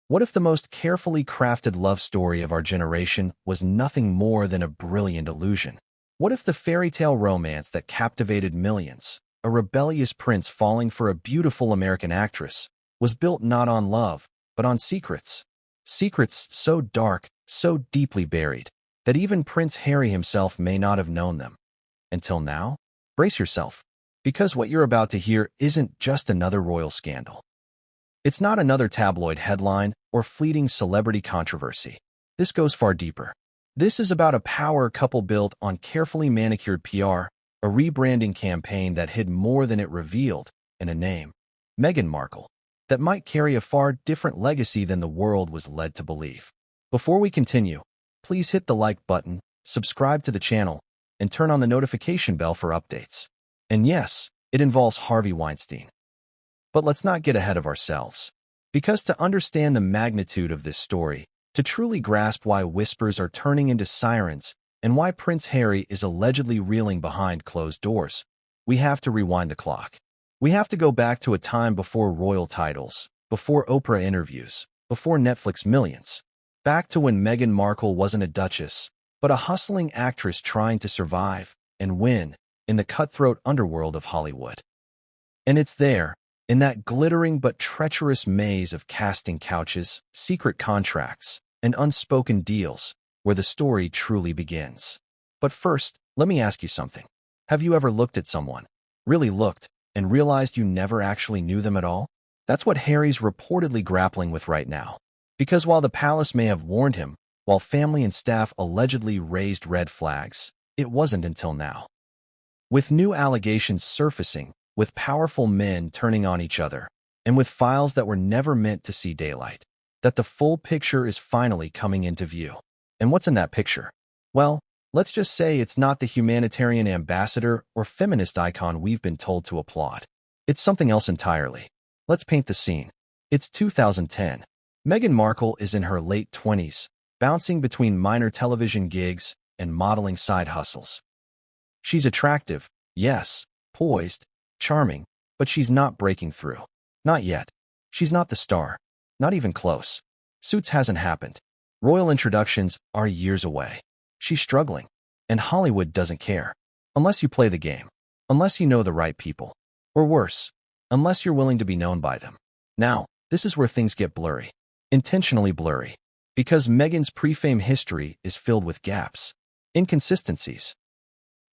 What if the most carefully crafted love story of our generation was nothing more than a brilliant illusion? What if the fairy tale romance that captivated millions, a rebellious prince falling for a beautiful American actress, was built not on love, but on secrets? Secrets so dark, so deeply buried, that even Prince Harry himself may not have known them. Until now? Brace yourself, because what you're about to hear isn't just another royal scandal. It's not another tabloid headline or fleeting celebrity controversy. This goes far deeper. This is about a power couple built on carefully manicured PR, a rebranding campaign that hid more than it revealed, and a name, Meghan Markle, that might carry a far different legacy than the world was led to believe. Before we continue, please hit the like button, subscribe to the channel, and turn on the notification bell for updates. And yes, it involves Harvey Weinstein. But let's not get ahead of ourselves. Because to understand the magnitude of this story, to truly grasp why whispers are turning into sirens, and why Prince Harry is allegedly reeling behind closed doors, we have to rewind the clock. We have to go back to a time before royal titles, before Oprah interviews, before Netflix millions. Back to when Meghan Markle wasn't a duchess, but a hustling actress trying to survive and win in the cutthroat underworld of Hollywood. And it's there, in that glittering but treacherous maze of casting couches, secret contracts, and unspoken deals, where the story truly begins. But first, let me ask you something. Have you ever looked at someone, really looked, and realized you never actually knew them at all? That's what Harry's reportedly grappling with right now. Because while the palace may have warned him, while family and staff allegedly raised red flags, it wasn't until now. With new allegations surfacing, with powerful men turning on each other, and with files that were never meant to see daylight, that the full picture is finally coming into view. And what's in that picture? Well, let's just say it's not the humanitarian ambassador or feminist icon we've been told to applaud. It's something else entirely. Let's paint the scene. It's 2010. Meghan Markle is in her late 20s, bouncing between minor television gigs and modeling side hustles. She's attractive, yes, poised, charming, but she's not breaking through. Not yet. She's not the star. Not even close. Suits hasn't happened. Royal introductions are years away. She's struggling. And Hollywood doesn't care. Unless you play the game. Unless you know the right people. Or worse, unless you're willing to be known by them. Now, this is where things get blurry. Intentionally blurry. Because Meghan's pre-fame history is filled with gaps. Inconsistencies.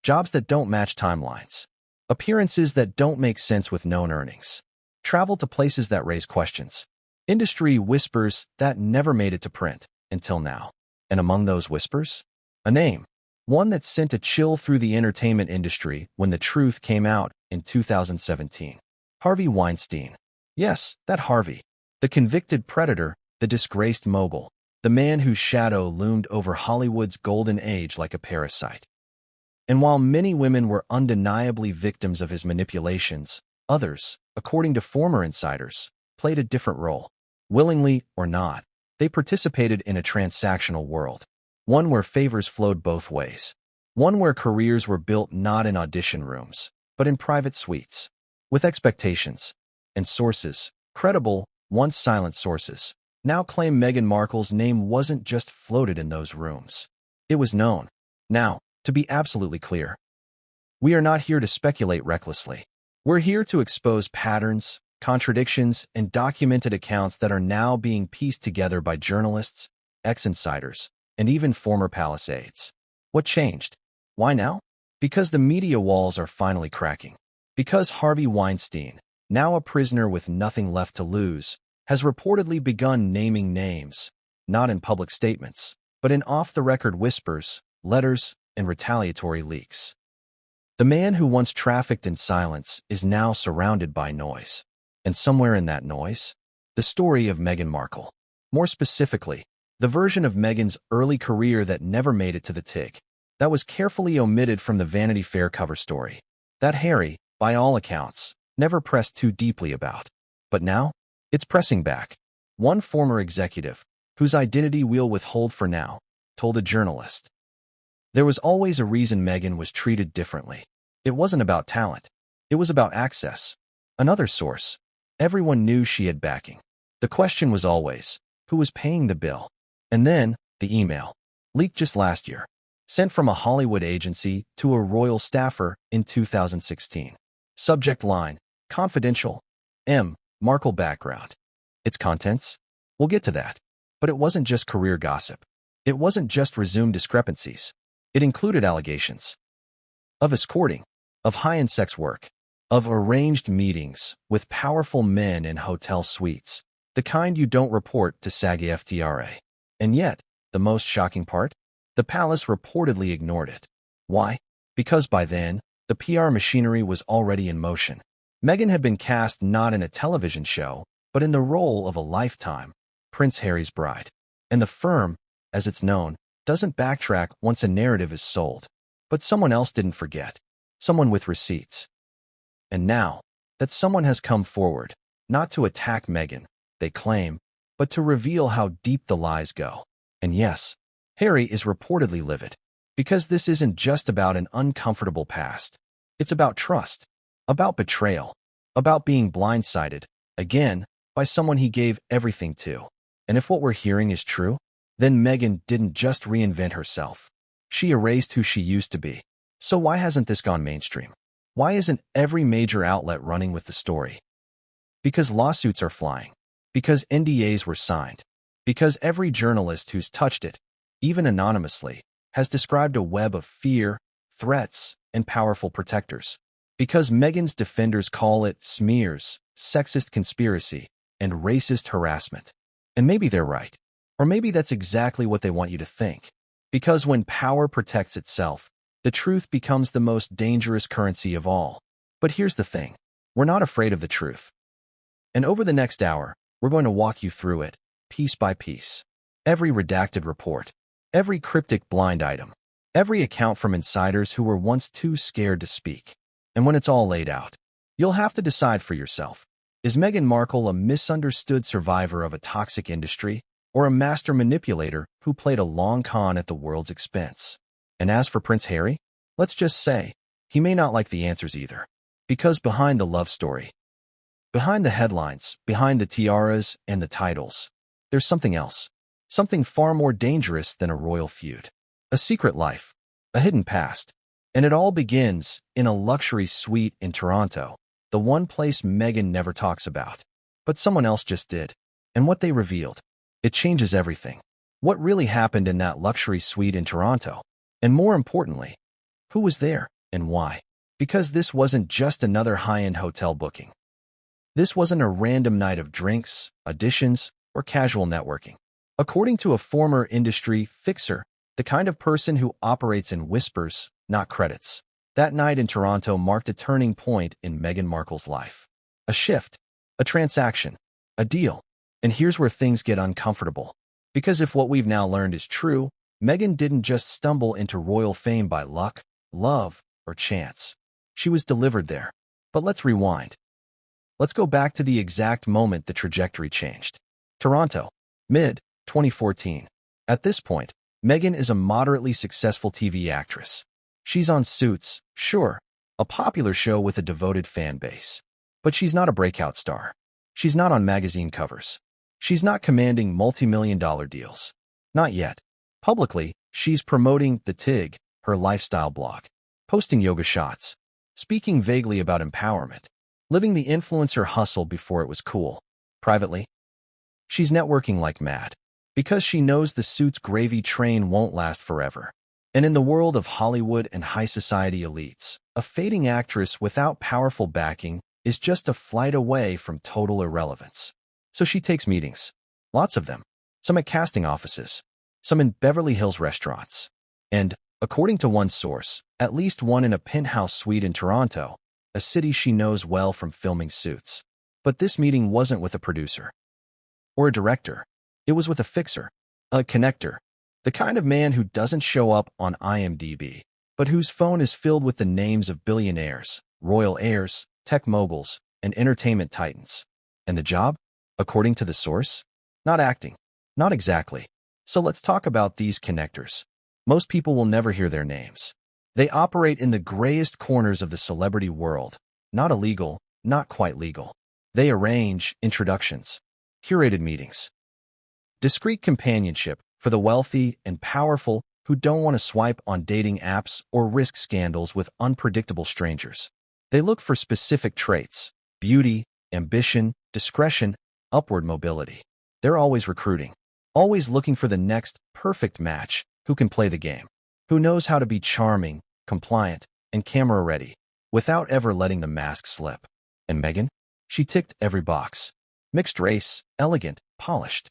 Jobs that don't match timelines. Appearances that don't make sense with known earnings. Travel to places that raise questions. Industry whispers that never made it to print, until now. And among those whispers? A name. One that sent a chill through the entertainment industry when the truth came out in 2017. Harvey Weinstein. Yes, that Harvey. The convicted predator, the disgraced mogul. The man whose shadow loomed over Hollywood's golden age like a parasite. And while many women were undeniably victims of his manipulations, others, according to former insiders, played a different role. Willingly or not, they participated in a transactional world. One where favors flowed both ways. One where careers were built not in audition rooms, but in private suites. With expectations. And sources, credible, once silent sources, now claim Meghan Markle's name wasn't just floated in those rooms. It was known. Now, to be absolutely clear, we are not here to speculate recklessly. We're here to expose patterns, contradictions, and documented accounts that are now being pieced together by journalists, ex-insiders, and even former palace aides. What changed? Why now? Because the media walls are finally cracking. Because Harvey Weinstein, now a prisoner with nothing left to lose, has reportedly begun naming names, not in public statements, but in off-the-record whispers, letters, and retaliatory leaks. The man who once trafficked in silence is now surrounded by noise. And somewhere in that noise, the story of Meghan Markle. More specifically, the version of Meghan's early career that never made it to the TIG, that was carefully omitted from the Vanity Fair cover story, that Harry, by all accounts, never pressed too deeply about. But now, it's pressing back. One former executive, whose identity we'll withhold for now, told a journalist, there was always a reason Meghan was treated differently. It wasn't about talent. It was about access. Another source. Everyone knew she had backing. The question was always, Who was paying the bill? And then, the email, leaked just last year, sent from a Hollywood agency to a royal staffer in 2016. Subject line, confidential, M. Markle background. Its contents? We'll get to that. But it wasn't just career gossip. It wasn't just resumed discrepancies. It included allegations of escorting, of high-end sex work, of arranged meetings with powerful men in hotel suites, the kind you don't report to SAG FTRA. And yet, the most shocking part? The palace reportedly ignored it. Why? Because by then, the PR machinery was already in motion. Meghan had been cast not in a television show, but in the role of a lifetime, Prince Harry's bride. And the firm, as it's known, doesn't backtrack once a narrative is sold. But someone else didn't forget. Someone with receipts. And now, that someone has come forward, not to attack Meghan, they claim, but to reveal how deep the lies go. And yes, Harry is reportedly livid. Because this isn't just about an uncomfortable past. It's about trust, about betrayal, about being blindsided, again, by someone he gave everything to. And if what we're hearing is true, then Meghan didn't just reinvent herself. She erased who she used to be. So why hasn't this gone mainstream? Why isn't every major outlet running with the story? Because lawsuits are flying. Because NDAs were signed. Because every journalist who's touched it, even anonymously, has described a web of fear, threats, and powerful protectors. Because Meghan's defenders call it smears, sexist conspiracy, and racist harassment. And maybe they're right. Or maybe that's exactly what they want you to think. Because when power protects itself, the truth becomes the most dangerous currency of all. But here's the thing. We're not afraid of the truth. And over the next hour, we're going to walk you through it, piece by piece. Every redacted report, every cryptic blind item, every account from insiders who were once too scared to speak. And when it's all laid out, you'll have to decide for yourself. Is Meghan Markle a misunderstood survivor of a toxic industry, or a master manipulator who played a long con at the world's expense? And as for Prince Harry, let's just say, he may not like the answers either. Because behind the love story, behind the headlines, behind the tiaras and the titles, there's something else. Something far more dangerous than a royal feud. A secret life, a hidden past. And it all begins in a luxury suite in Toronto, the one place Meghan never talks about. But someone else just did. And what they revealed, it changes everything. What really happened in that luxury suite in Toronto? And more importantly, who was there and why? Because this wasn't just another high-end hotel booking. This wasn't a random night of drinks, auditions, or casual networking. According to a former industry fixer, the kind of person who operates in whispers, not credits, that night in Toronto marked a turning point in Meghan Markle's life. A shift, a transaction, a deal. And here's where things get uncomfortable. Because if what we've now learned is true, Meghan didn't just stumble into royal fame by luck, love, or chance. She was delivered there. But let's rewind. Let's go back to the exact moment the trajectory changed. Toronto, mid-2014. At this point, Meghan is a moderately successful TV actress. She's on Suits, sure, a popular show with a devoted fan base. But she's not a breakout star. She's not on magazine covers. She's not commanding multi-million-dollar deals. Not yet. Publicly, she's promoting The Tig, her lifestyle blog, posting yoga shots, speaking vaguely about empowerment, living the influencer hustle before it was cool. Privately, she's networking like mad, because she knows the Suits gravy train won't last forever. And in the world of Hollywood and high society elites, a fading actress without powerful backing is just a flight away from total irrelevance. So she takes meetings, lots of them, some at casting offices, some in Beverly Hills restaurants, and, according to one source, at least one in a penthouse suite in Toronto, a city she knows well from filming Suits. But this meeting wasn't with a producer or a director. It was with a fixer, a connector, the kind of man who doesn't show up on IMDb, but whose phone is filled with the names of billionaires, royal heirs, tech moguls, and entertainment titans. And the job? According to the source? Not acting. Not exactly. So let's talk about these connectors. Most people will never hear their names. They operate in the grayest corners of the celebrity world. Not illegal, not quite legal. They arrange introductions, curated meetings, Discreet companionship for the wealthy and powerful who don't want to swipe on dating apps or risk scandals with unpredictable strangers. They look for specific traits: beauty, ambition, discretion, upward mobility. They're always recruiting, always looking for the next perfect match who can play the game, who knows how to be charming, compliant, and camera-ready without ever letting the mask slip. And Meghan? She ticked every box. Mixed race, elegant, polished.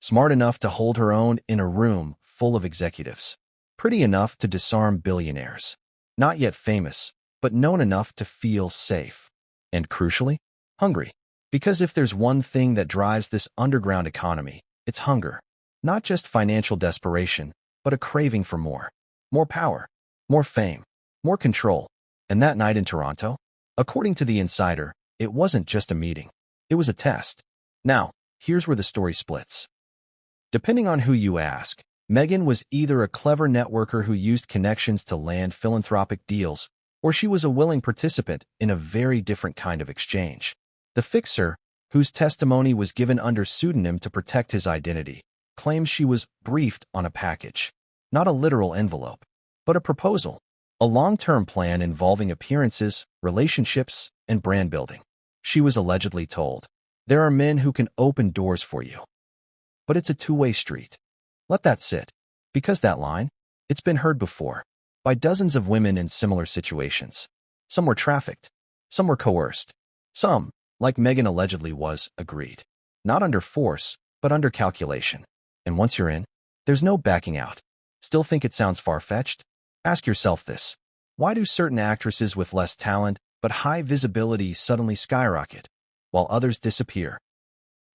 Smart enough to hold her own in a room full of executives. Pretty enough to disarm billionaires. Not yet famous, but known enough to feel safe. And crucially, hungry. Because if there's one thing that drives this underground economy, it's hunger. Not just financial desperation, but a craving for more. More power, more fame, more control. And that night in Toronto, according to The Insider, it wasn't just a meeting. It was a test. Now, here's where the story splits. Depending on who you ask, Meghan was either a clever networker who used connections to land philanthropic deals, or she was a willing participant in a very different kind of exchange. The fixer, whose testimony was given under pseudonym to protect his identity, claims she was briefed on a package. Not a literal envelope, but a proposal. A long-term plan involving appearances, relationships, and brand building. She was allegedly told, "There are men who can open doors for you." But it's a two-way street. Let that sit. Because that line, it's been heard before, by dozens of women in similar situations. Some were trafficked. Some were coerced. Some, like Meghan allegedly was, agreed. Not under force, but under calculation. And once you're in, there's no backing out. Still think it sounds far-fetched? Ask yourself this. Why do certain actresses with less talent but high visibility suddenly skyrocket, while others disappear?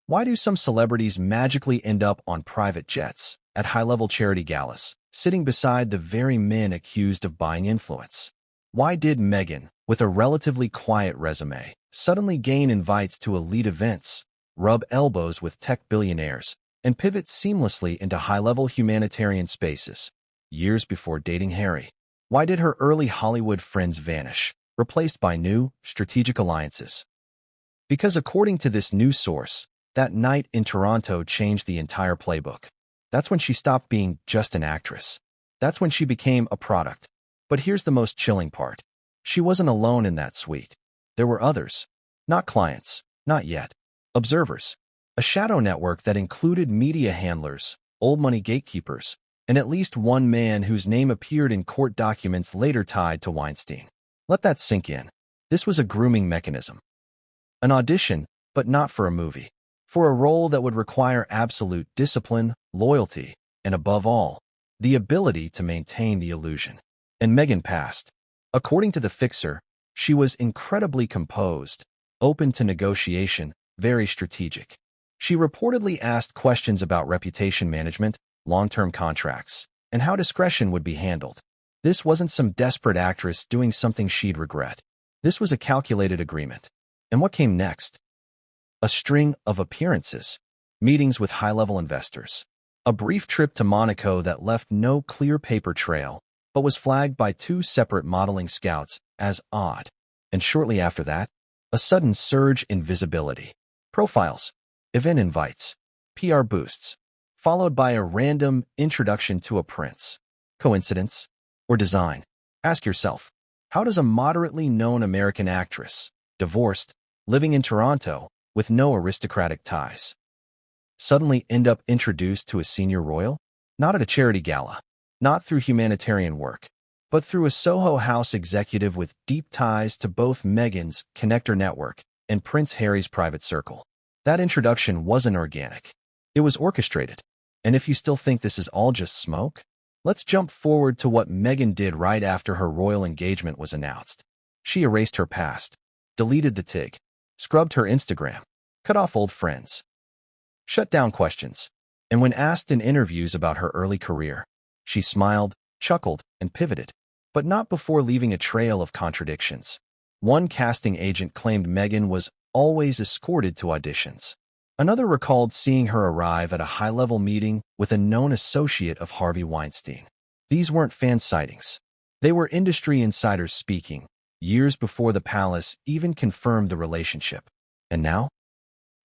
Why do some celebrities magically end up on private jets, at high-level charity galas, sitting beside the very men accused of buying influence? Why did Meghan, with a relatively quiet resume, suddenly gain invites to elite events, rub elbows with tech billionaires, and pivot seamlessly into high-level humanitarian spaces, years before dating Harry? Why did her early Hollywood friends vanish, replaced by new, strategic alliances? Because according to this news source, that night in Toronto changed the entire playbook. That's when she stopped being just an actress. That's when she became a product. But here's the most chilling part. She wasn't alone in that suite. There were others. Not clients. Not yet. Observers. A shadow network that included media handlers, old money gatekeepers, and at least one man whose name appeared in court documents later tied to Weinstein. Let that sink in. This was a grooming mechanism. An audition, but not for a movie. For a role that would require absolute discipline, loyalty, and above all, the ability to maintain the illusion. And Meghan passed. According to the fixer, she was incredibly composed, open to negotiation, very strategic. She reportedly asked questions about reputation management, long-term contracts, and how discretion would be handled. This wasn't some desperate actress doing something she'd regret. This was a calculated agreement. And what came next? A string of appearances, meetings with high-level investors, a brief trip to Monaco that left no clear paper trail, but was flagged by two separate modeling scouts as odd. And shortly after that, a sudden surge in visibility. Profiles, event invites, PR boosts, followed by a random introduction to a prince. Coincidence? Or design? Ask yourself, how does a moderately known American actress, divorced, living in Toronto, with no aristocratic ties, suddenly end up introduced to a senior royal? Not at a charity gala, not through humanitarian work, but through a Soho House executive with deep ties to both Meghan's connector network and Prince Harry's private circle. That introduction wasn't organic. It was orchestrated. And if you still think this is all just smoke, let's jump forward to what Meghan did right after her royal engagement was announced. She erased her past, deleted the TIG, scrubbed her Instagram, cut off old friends, shut down questions, and when asked in interviews about her early career, she smiled, chuckled, and pivoted, but not before leaving a trail of contradictions. One casting agent claimed Meghan was always escorted to auditions. Another recalled seeing her arrive at a high-level meeting with a known associate of Harvey Weinstein. These weren't fan sightings. They were industry insiders speaking, years before the palace even confirmed the relationship. And now?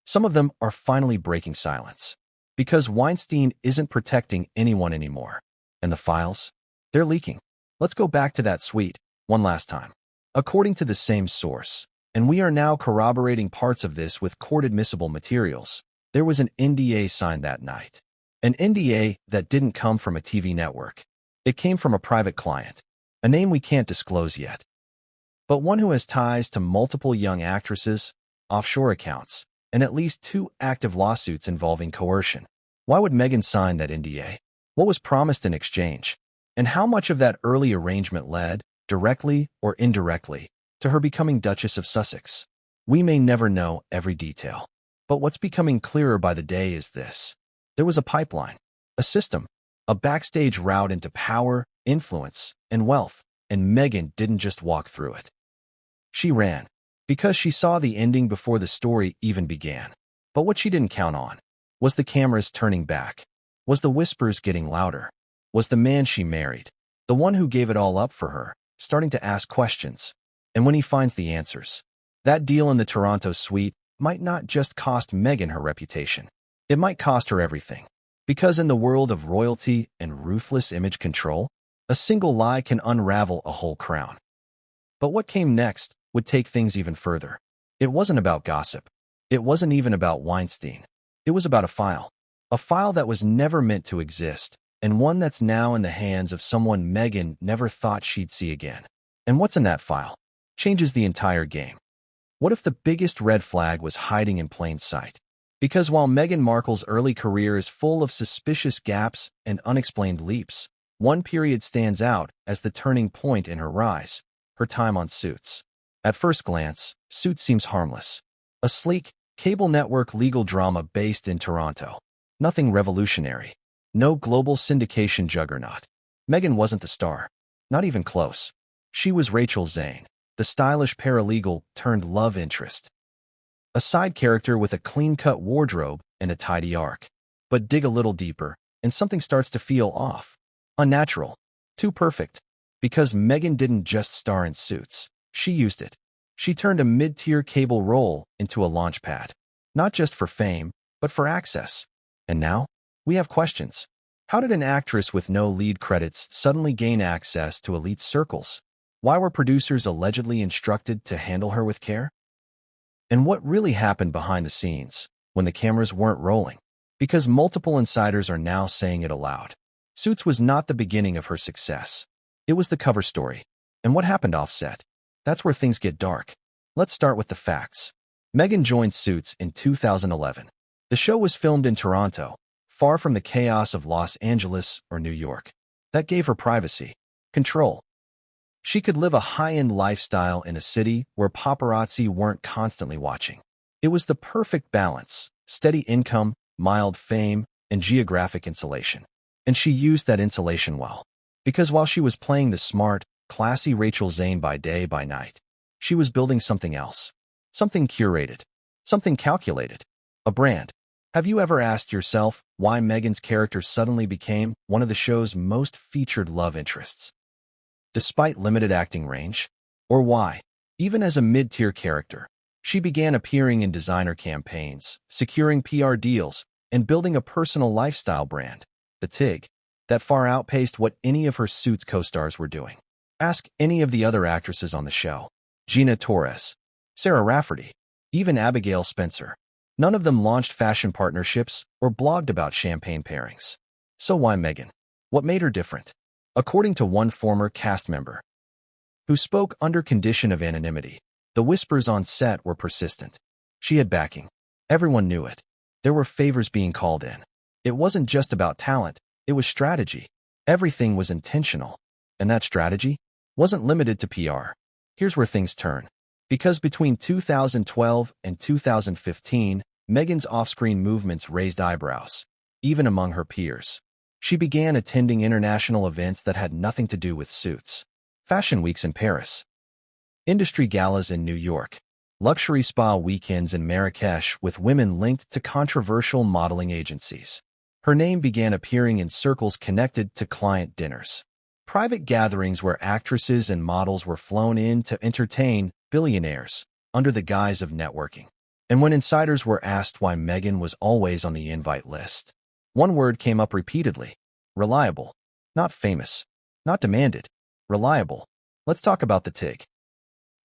Some of them are finally breaking silence. Because Weinstein isn't protecting anyone anymore. And the files? They're leaking. Let's go back to that suite one last time. According to the same source, and we are now corroborating parts of this with court-admissible materials, there was an NDA signed that night. An NDA that didn't come from a TV network. It came from a private client, a name we can't disclose yet, but one who has ties to multiple young actresses, offshore accounts, and at least 2 active lawsuits involving coercion. Why would Meghan sign that NDA? What was promised in exchange? And how much of that early arrangement led, directly or indirectly, to her becoming Duchess of Sussex? We may never know every detail, but what's becoming clearer by the day is this. There was a pipeline, a system, a backstage route into power, influence, and wealth, and Meghan didn't just walk through it. She ran, because she saw the ending before the story even began. But what she didn't count on was the cameras turning back, was the whispers getting louder, was the man she married, the one who gave it all up for her, starting to ask questions. And when he finds the answers, that deal in the Toronto suite might not just cost Meghan her reputation. It might cost her everything. Because in the world of royalty and ruthless image control, a single lie can unravel a whole crown. But what came next would take things even further. It wasn't about gossip. It wasn't even about Weinstein. It was about a file that was never meant to exist, and one that's now in the hands of someone Meghan never thought she'd see again. And what's in that file changes the entire game. What if the biggest red flag was hiding in plain sight? Because while Meghan Markle's early career is full of suspicious gaps and unexplained leaps, one period stands out as the turning point in her rise, her time on Suits. At first glance, Suits seems harmless. A sleek, cable network legal drama based in Toronto. Nothing revolutionary. No global syndication juggernaut. Meghan wasn't the star. Not even close. She was Rachel Zane, the stylish paralegal turned love interest. A side character with a clean-cut wardrobe and a tidy arc. But dig a little deeper, and something starts to feel off. Unnatural. Too perfect. Because Meghan didn't just star in Suits. She used it. She turned a mid-tier cable role into a launchpad. Not just for fame, but for access. And now, we have questions. How did an actress with no lead credits suddenly gain access to elite circles? Why were producers allegedly instructed to handle her with care? And what really happened behind the scenes, when the cameras weren't rolling? Because multiple insiders are now saying it aloud. Suits was not the beginning of her success. It was the cover story. And what happened offset? That's where things get dark. Let's start with the facts. Meghan joined Suits in 2011. The show was filmed in Toronto, far from the chaos of Los Angeles or New York. That gave her privacy, control. She could live a high-end lifestyle in a city where paparazzi weren't constantly watching. It was the perfect balance, steady income, mild fame, and geographic insulation. And she used that insulation well. Because while she was playing the smart, classy Rachel Zane by day by night, she was building something else. Something curated. Something calculated. A brand. Have you ever asked yourself why Meghan's character suddenly became one of the show's most featured love interests? Despite limited acting range? Or why, even as a mid-tier character, she began appearing in designer campaigns, securing PR deals, and building a personal lifestyle brand, the TIG, that far outpaced what any of her Suits co-stars were doing. Ask any of the other actresses on the show. Gina Torres, Sarah Rafferty, even Abigail Spencer. None of them launched fashion partnerships or blogged about champagne pairings. So why Meghan? What made her different? According to one former cast member, who spoke under condition of anonymity, the whispers on set were persistent. She had backing. Everyone knew it. There were favors being called in. It wasn't just about talent, it was strategy. Everything was intentional. And that strategy wasn't limited to PR. Here's where things turn. Because between 2012 and 2015, Meghan's off-screen movements raised eyebrows, even among her peers. She began attending international events that had nothing to do with Suits. Fashion weeks in Paris, industry galas in New York, luxury spa weekends in Marrakesh with women linked to controversial modeling agencies. Her name began appearing in circles connected to client dinners, private gatherings where actresses and models were flown in to entertain billionaires under the guise of networking. And when insiders were asked why Meghan was always on the invite list, One word came up repeatedly: reliable. Not famous. Not demanded. Reliable. Let's talk about the TIG.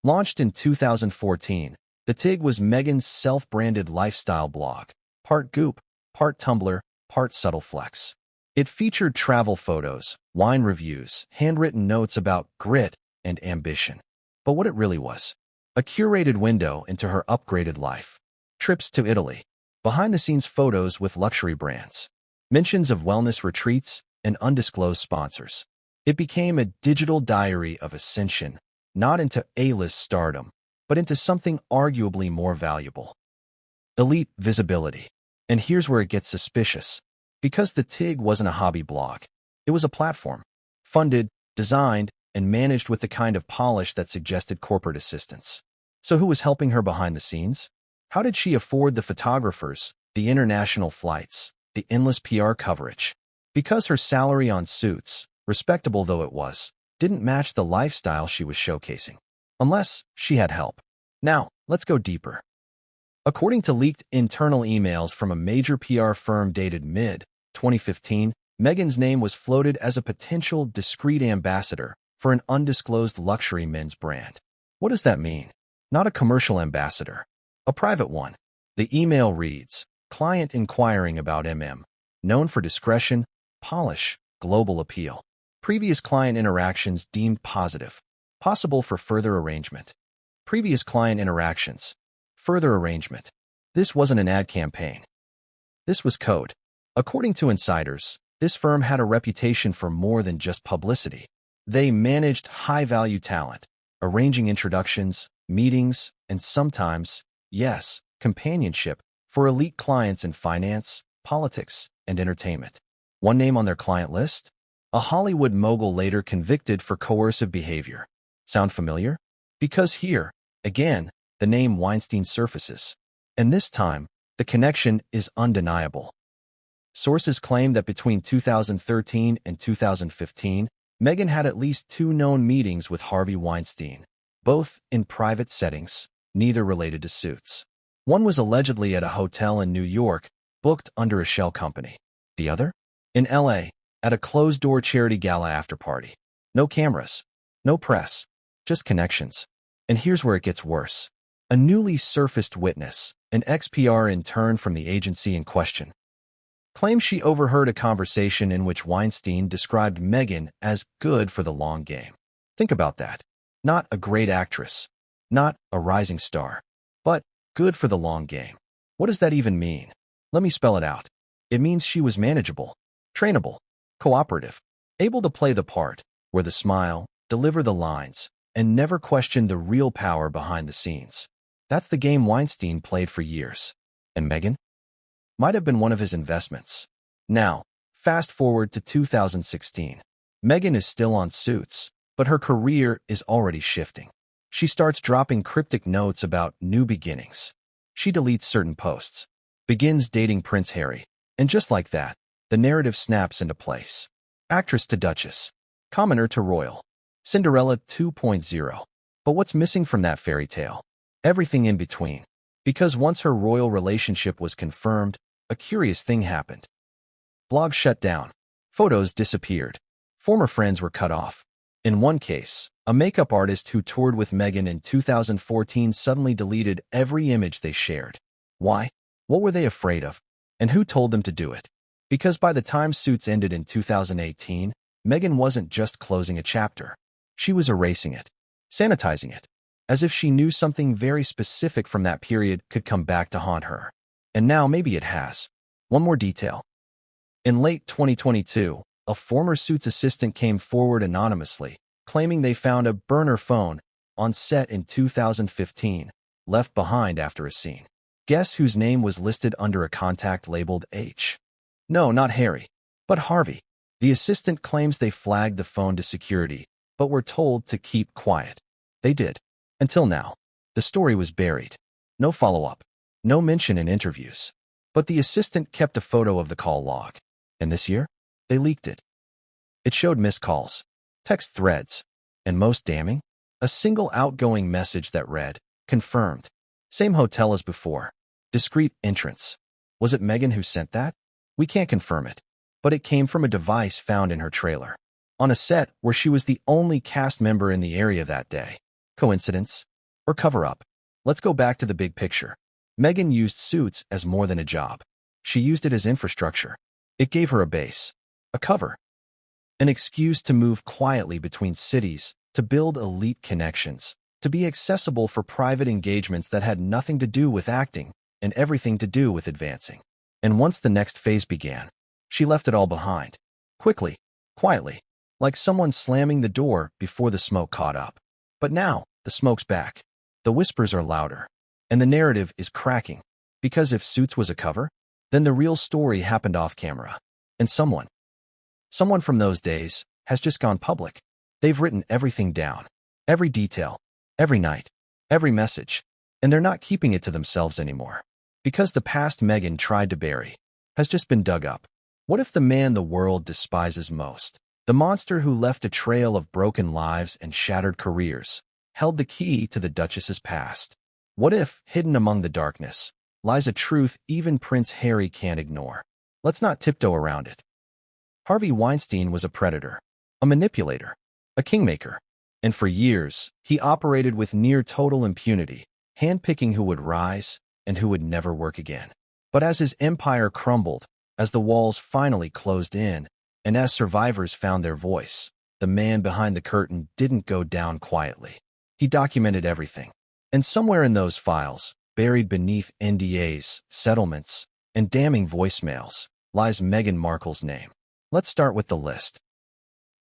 Launched in 2014, the TIG was Meghan's self-branded lifestyle blog, part Goop, part Tumblr, part subtle flex. It featured travel photos, wine reviews, handwritten notes about grit and ambition. But what it really was: a curated window into her upgraded life. Trips to Italy, behind-the-scenes photos with luxury brands, mentions of wellness retreats, and undisclosed sponsors. It became a digital diary of ascension, not into A-list stardom, but into something arguably more valuable: elite visibility. And here's where it gets suspicious. Because the TIG wasn't a hobby blog, it was a platform, funded, designed, and managed with the kind of polish that suggested corporate assistance. So who was helping her behind the scenes? How did she afford the photographers, the international flights, the endless PR coverage? Because her salary on Suits, respectable though it was, didn't match the lifestyle she was showcasing. Unless she had help. Now, let's go deeper. According to leaked internal emails from a major PR firm dated mid-2015, Meghan's name was floated as a potential discreet ambassador for an undisclosed luxury men's brand. What does that mean? Not a commercial ambassador, a private one. The email reads, client inquiring about known for discretion, polish, global appeal. Previous client interactions deemed positive. Possible for further arrangement. Previous client interactions. Further arrangement. This wasn't an ad campaign. This was code. According to insiders, this firm had a reputation for more than just publicity. They managed high-value talent, arranging introductions, meetings, and sometimes, yes, companionship for elite clients in finance, politics, and entertainment. One name on their client list? A Hollywood mogul later convicted for coercive behavior. Sound familiar? Because here, again, the name Weinstein surfaces. And this time, the connection is undeniable. Sources claim that between 2013 and 2015, Meghan had at least 2 known meetings with Harvey Weinstein, both in private settings, neither related to Suits. One was allegedly at a hotel in New York, booked under a shell company. The other? In LA, at a closed-door charity gala after-party. No cameras, no press, just connections. And here's where it gets worse. A newly surfaced witness, an ex-PR intern from the agency in question, claims she overheard a conversation in which Weinstein described Meghan as good for the long game. Think about that. Not a great actress, not a rising star, but good for the long game. What does that even mean? Let me spell it out. It means she was manageable, trainable, cooperative, able to play the part, wear the smile, deliver the lines, and never question the real power behind the scenes. That's the game Weinstein played for years. And Meghan? Might have been one of his investments. Now, fast forward to 2016. Meghan is still on Suits, but her career is already shifting. She starts dropping cryptic notes about new beginnings. She deletes certain posts, begins dating Prince Harry, and just like that, the narrative snaps into place. Actress to Duchess, commoner to royal, Cinderella 2.0. But what's missing from that fairy tale? Everything in between. Because once her royal relationship was confirmed, a curious thing happened. Blogs shut down. Photos disappeared. Former friends were cut off. In one case, a makeup artist who toured with Meghan in 2014 suddenly deleted every image they shared. Why? What were they afraid of? And who told them to do it? Because by the time Suits ended in 2018, Meghan wasn't just closing a chapter. She was erasing it, sanitizing it, as if she knew something very specific from that period could come back to haunt her. And now maybe it has. One more detail. In late 2022, a former Suits assistant came forward anonymously, claiming they found a burner phone on set in 2015, left behind after a scene. Guess whose name was listed under a contact labeled H? No, not Harry, but Harvey. The assistant claims they flagged the phone to security, but were told to keep quiet. They did. Until now, the story was buried. No follow-up, no mention in interviews. But the assistant kept a photo of the call log. And this year, they leaked it. It showed missed calls, text threads, and most damning, a single outgoing message that read, confirmed. Same hotel as before. Discreet entrance. Was it Meghan who sent that? We can't confirm it, but it came from a device found in her trailer, on a set where she was the only cast member in the area that day. Coincidence? Or cover-up? Let's go back to the big picture. Meghan used suits as more than a job. She used it as infrastructure. It gave her a base, a cover, an excuse to move quietly between cities, to build elite connections, to be accessible for private engagements that had nothing to do with acting and everything to do with advancing. And once the next phase began, she left it all behind. Quickly, quietly, like someone slamming the door before the smoke caught up. But now, the smoke's back. The whispers are louder, and the narrative is cracking. Because if Suits was a cover, then the real story happened off camera. And someone from those days, has just gone public. They've written everything down. Every detail, every night, every message. And they're not keeping it to themselves anymore. Because the past Meghan tried to bury has just been dug up. What if the man the world despises most, the monster who left a trail of broken lives and shattered careers, held the key to the Duchess's past? What if, hidden among the darkness, lies a truth even Prince Harry can't ignore? Let's not tiptoe around it. Harvey Weinstein was a predator, a manipulator, a kingmaker, and for years, he operated with near-total impunity, handpicking who would rise and who would never work again. But as his empire crumbled, as the walls finally closed in, and as survivors found their voice, the man behind the curtain didn't go down quietly. He documented everything. And somewhere in those files, buried beneath NDAs, settlements, and damning voicemails, lies Meghan Markle's name. Let's start with the list.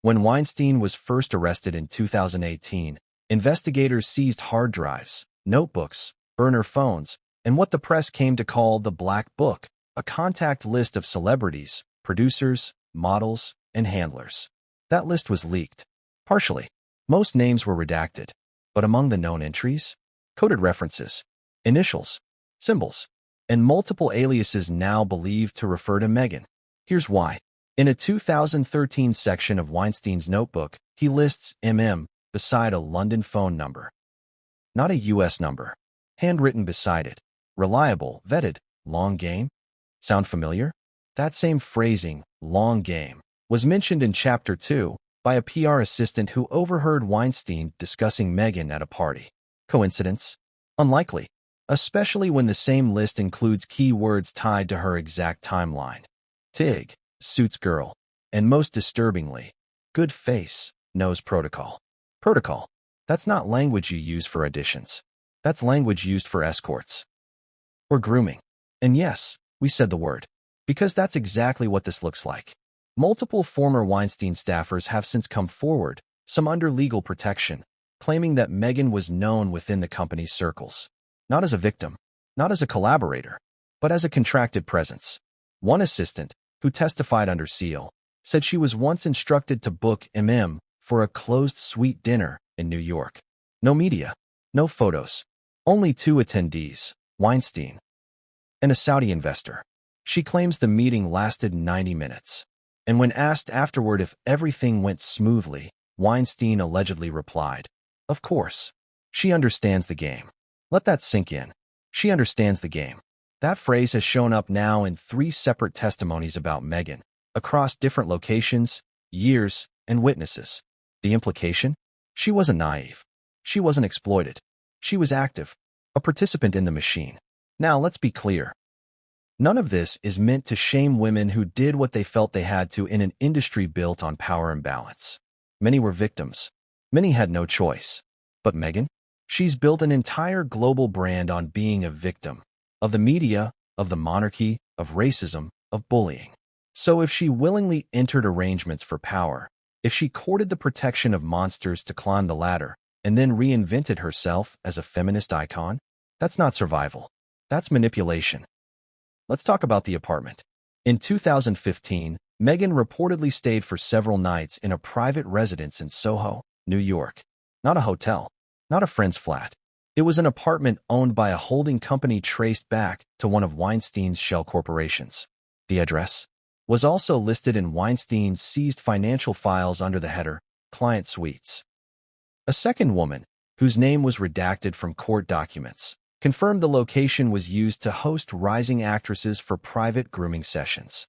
When Weinstein was first arrested in 2018, investigators seized hard drives, notebooks, burner phones, and what the press came to call the Black Book, a contact list of celebrities, producers, models, and handlers. That list was leaked. Partially. Most names were redacted. But among the known entries, coded references, initials, symbols, and multiple aliases now believed to refer to Meghan. Here's why. In a 2013 section of Weinstein's notebook, he lists MM beside a London phone number. Not a US number. Handwritten beside it. Reliable, vetted, long game. Sound familiar? That same phrasing, long game, was mentioned in Chapter 2 by a PR assistant who overheard Weinstein discussing Meghan at a party. Coincidence? Unlikely, especially when the same list includes key words tied to her exact timeline. Tig, Suits girl, and most disturbingly, good face, knows protocol. Protocol. That's not language you use for auditions. That's language used for escorts. Or grooming. And yes, we said the word. Because that's exactly what this looks like. Multiple former Weinstein staffers have since come forward, some under legal protection, claiming that Meghan was known within the company's circles. Not as a victim, not as a collaborator, but as a contracted presence. One assistant, who testified under seal, said she was once instructed to book for a closed suite dinner in New York. No media, no photos, only two attendees, Weinstein and a Saudi investor. She claims the meeting lasted 90 minutes. And when asked afterward if everything went smoothly, Weinstein allegedly replied, "Of course. She understands the game." Let that sink in. She understands the game. That phrase has shown up now in 3 separate testimonies about Meghan, across different locations, years, and witnesses. The implication? She wasn't naive. She wasn't exploited. She was active, a participant in the machine. Now, let's be clear. None of this is meant to shame women who did what they felt they had to in an industry built on power imbalance. Many were victims. Many had no choice. But Meghan? She's built an entire global brand on being a victim. Of the media, of the monarchy, of racism, of bullying. So if she willingly entered arrangements for power, if she courted the protection of monsters to climb the ladder, and then reinvented herself as a feminist icon, that's not survival. That's manipulation. Let's talk about the apartment. In 2015, Meghan reportedly stayed for several nights in a private residence in Soho, New York. Not a hotel, not a friend's flat. It was an apartment owned by a holding company traced back to one of Weinstein's shell corporations. The address was also listed in Weinstein's seized financial files under the header, Client Suites. A second woman, whose name was redacted from court documents, confirmed the location was used to host rising actresses for private grooming sessions.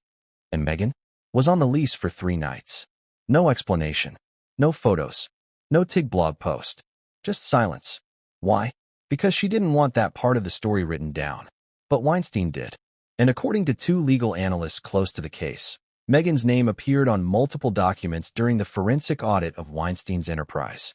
and Meghan was on the lease for 3 nights. No explanation, no photos, no TIG blog post, just silence. Why? Because she didn't want that part of the story written down. But Weinstein did. And according to 2 legal analysts close to the case, Meghan's name appeared on multiple documents during the forensic audit of Weinstein's enterprise.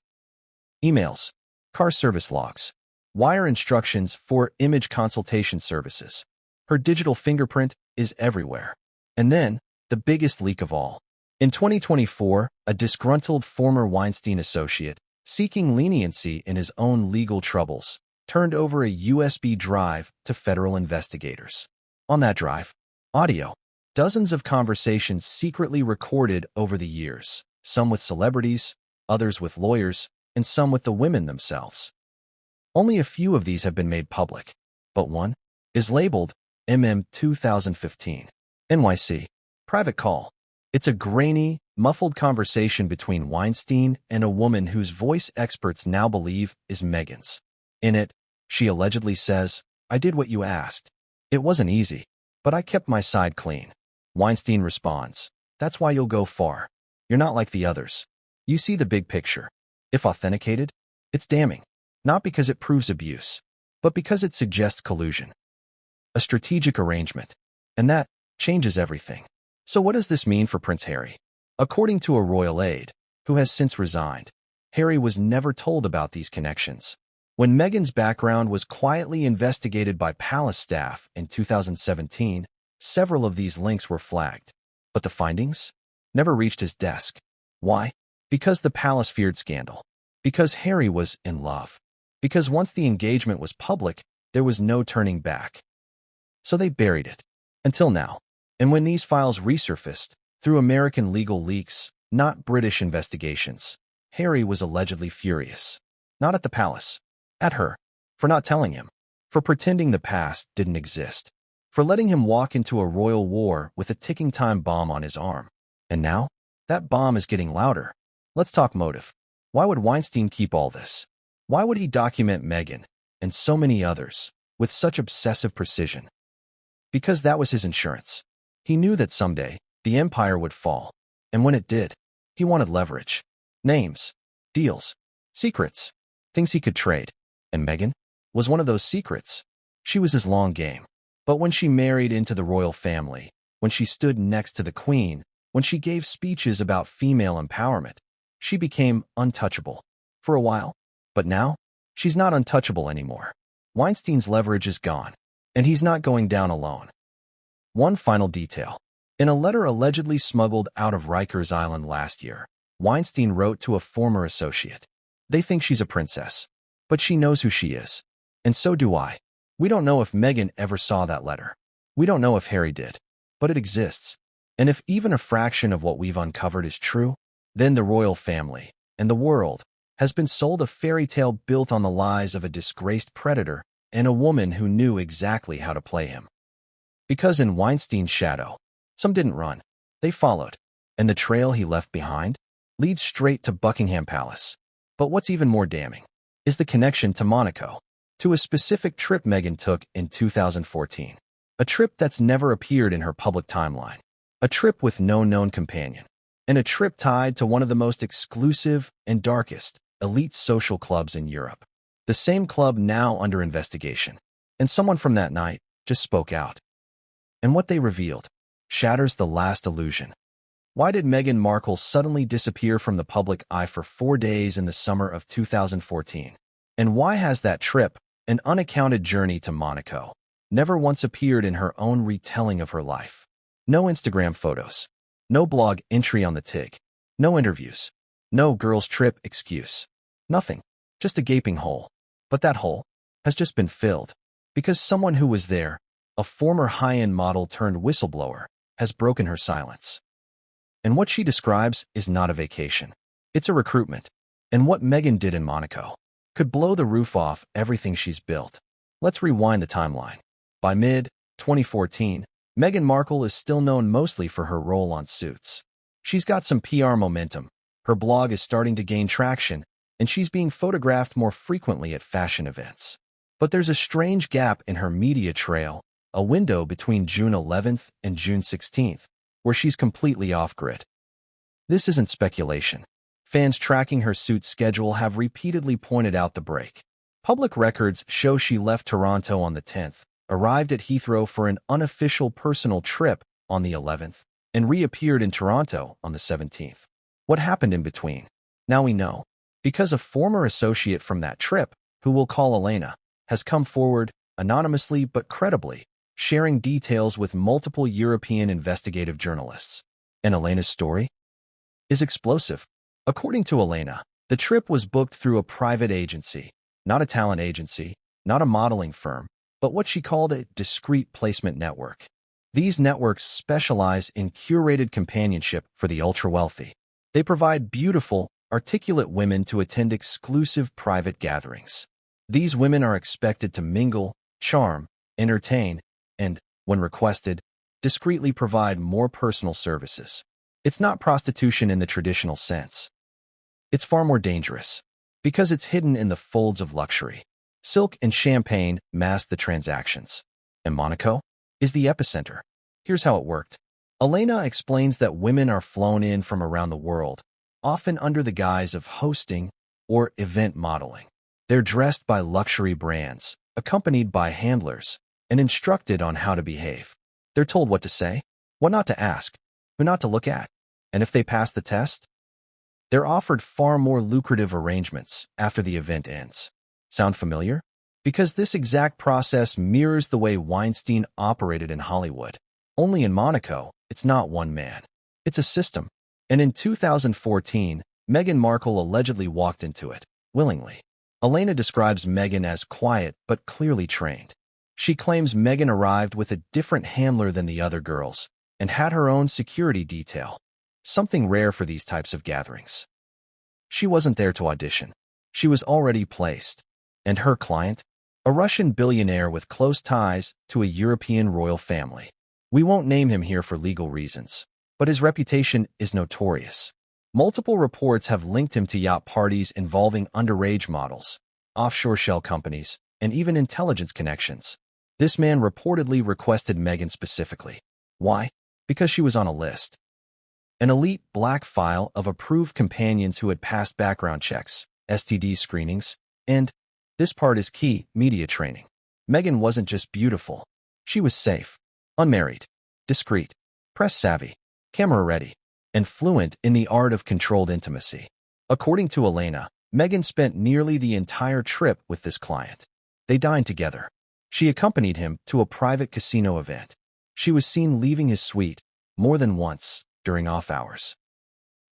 Emails, car service logs, wire instructions for image consultation services. Her digital fingerprint is everywhere. And then, the biggest leak of all. In 2024, a disgruntled former Weinstein associate, seeking leniency in his own legal troubles, turned over a USB drive to federal investigators. On that drive, audio, dozens of conversations secretly recorded over the years, some with celebrities, others with lawyers, and some with the women themselves. Only a few of these have been made public, but one is labeled MM 2015. NYC. Private call. It's a grainy, muffled conversation between Weinstein and a woman whose voice experts now believe is Meghan's. In it, she allegedly says, "I did what you asked. It wasn't easy, but I kept my side clean." Weinstein responds, "That's why you'll go far. You're not like the others. You see the big picture. If authenticated, it's damning. Not because it proves abuse, but because it suggests collusion. A strategic arrangement. And that changes everything." So what does this mean for Prince Harry? According to a royal aide, who has since resigned, Harry was never told about these connections. When Meghan's background was quietly investigated by palace staff in 2017, several of these links were flagged. But the findings never reached his desk. Why? Because the palace feared scandal. Because Harry was in love. Because once the engagement was public, there was no turning back. So they buried it. Until now. And when these files resurfaced, through American legal leaks, not British investigations, Harry was allegedly furious. Not at the palace. At her. For not telling him. For pretending the past didn't exist. For letting him walk into a royal war with a ticking time bomb on his arm. And now, that bomb is getting louder. Let's talk motive. Why would Weinstein keep all this? Why would he document Meghan, and so many others, with such obsessive precision? Because that was his insurance. He knew that someday, the empire would fall. And when it did, he wanted leverage. Names, deals, secrets, things he could trade. And Meghan was one of those secrets. She was his long game. But when she married into the royal family, when she stood next to the Queen, when she gave speeches about female empowerment, she became untouchable. For a while. But now, she's not untouchable anymore. Weinstein's leverage is gone. And he's not going down alone. One final detail. In a letter allegedly smuggled out of Rikers Island last year, Weinstein wrote to a former associate. They think she's a princess. But she knows who she is. And so do I. We don't know if Meghan ever saw that letter. We don't know if Harry did. But it exists. And if even a fraction of what we've uncovered is true, then the royal family, and the world, has been sold a fairy tale built on the lies of a disgraced predator and a woman who knew exactly how to play him. Because in Weinstein's shadow, some didn't run. They followed. And the trail he left behind leads straight to Buckingham Palace. But what's even more damning is the connection to Monaco, to a specific trip Meghan took in 2014. A trip that's never appeared in her public timeline. A trip with no known companion. And a trip tied to one of the most exclusive and darkest elite social clubs in Europe. The same club now under investigation. And someone from that night just spoke out. And what they revealed shatters the last illusion. Why did Meghan Markle suddenly disappear from the public eye for 4 days in the summer of 2014? And why has that trip, an unaccounted journey to Monaco, never once appeared in her own retelling of her life? No Instagram photos. No blog entry on the TIG. No interviews. No girls' trip excuse. Nothing. Just a gaping hole. But that hole has just been filled. Because someone who was there, a former high-end model turned whistleblower, has broken her silence. And what she describes is not a vacation. It's a recruitment. And what Meghan did in Monaco could blow the roof off everything she's built. Let's rewind the timeline. By mid-2014, Meghan Markle is still known mostly for her role on Suits. She's got some PR momentum, her blog is starting to gain traction, and she's being photographed more frequently at fashion events. But there's a strange gap in her media trail, a window between June 11th and June 16th, where she's completely off-grid. This isn't speculation. Fans tracking her suit's schedule have repeatedly pointed out the break. Public records show she left Toronto on the 10th, arrived at Heathrow for an unofficial personal trip on the 11th, and reappeared in Toronto on the 17th. What happened in between? Now we know, because a former associate from that trip, who we'll call Elena, has come forward, anonymously but credibly, sharing details with multiple European investigative journalists. And Elena's story is explosive. According to Elena, the trip was booked through a private agency, not a talent agency, not a modeling firm, but what she called a discreet placement network. These networks specialize in curated companionship for the ultra-wealthy. They provide beautiful, articulate women to attend exclusive private gatherings. These women are expected to mingle, charm, entertain, and, when requested, discreetly provide more personal services. It's not prostitution in the traditional sense. It's far more dangerous, because it's hidden in the folds of luxury. Silk and champagne mask the transactions, and Monaco is the epicenter. Here's how it worked. Elena explains that women are flown in from around the world, often under the guise of hosting or event modeling. They're dressed by luxury brands, accompanied by handlers, and instructed on how to behave. They're told what to say, what not to ask, who not to look at, and if they pass the test, they're offered far more lucrative arrangements after the event ends. Sound familiar? Because this exact process mirrors the way Weinstein operated in Hollywood. Only in Monaco, it's not one man. It's a system. And in 2014, Meghan Markle allegedly walked into it, willingly. Elena describes Meghan as quiet but clearly trained. She claims Meghan arrived with a different handler than the other girls and had her own security detail, something rare for these types of gatherings. She wasn't there to audition. She was already placed. And her client? A Russian billionaire with close ties to a European royal family. We won't name him here for legal reasons, but his reputation is notorious. Multiple reports have linked him to yacht parties involving underage models, offshore shell companies, and even intelligence connections. This man reportedly requested Meghan specifically. Why? Because she was on a list. An elite black file of approved companions who had passed background checks, STD screenings, and, this part is key, media training. Meghan wasn't just beautiful. She was safe, unmarried, discreet, press-savvy, camera-ready, and fluent in the art of controlled intimacy. According to Elena, Meghan spent nearly the entire trip with this client. They dined together. She accompanied him to a private casino event. She was seen leaving his suite more than once during off hours.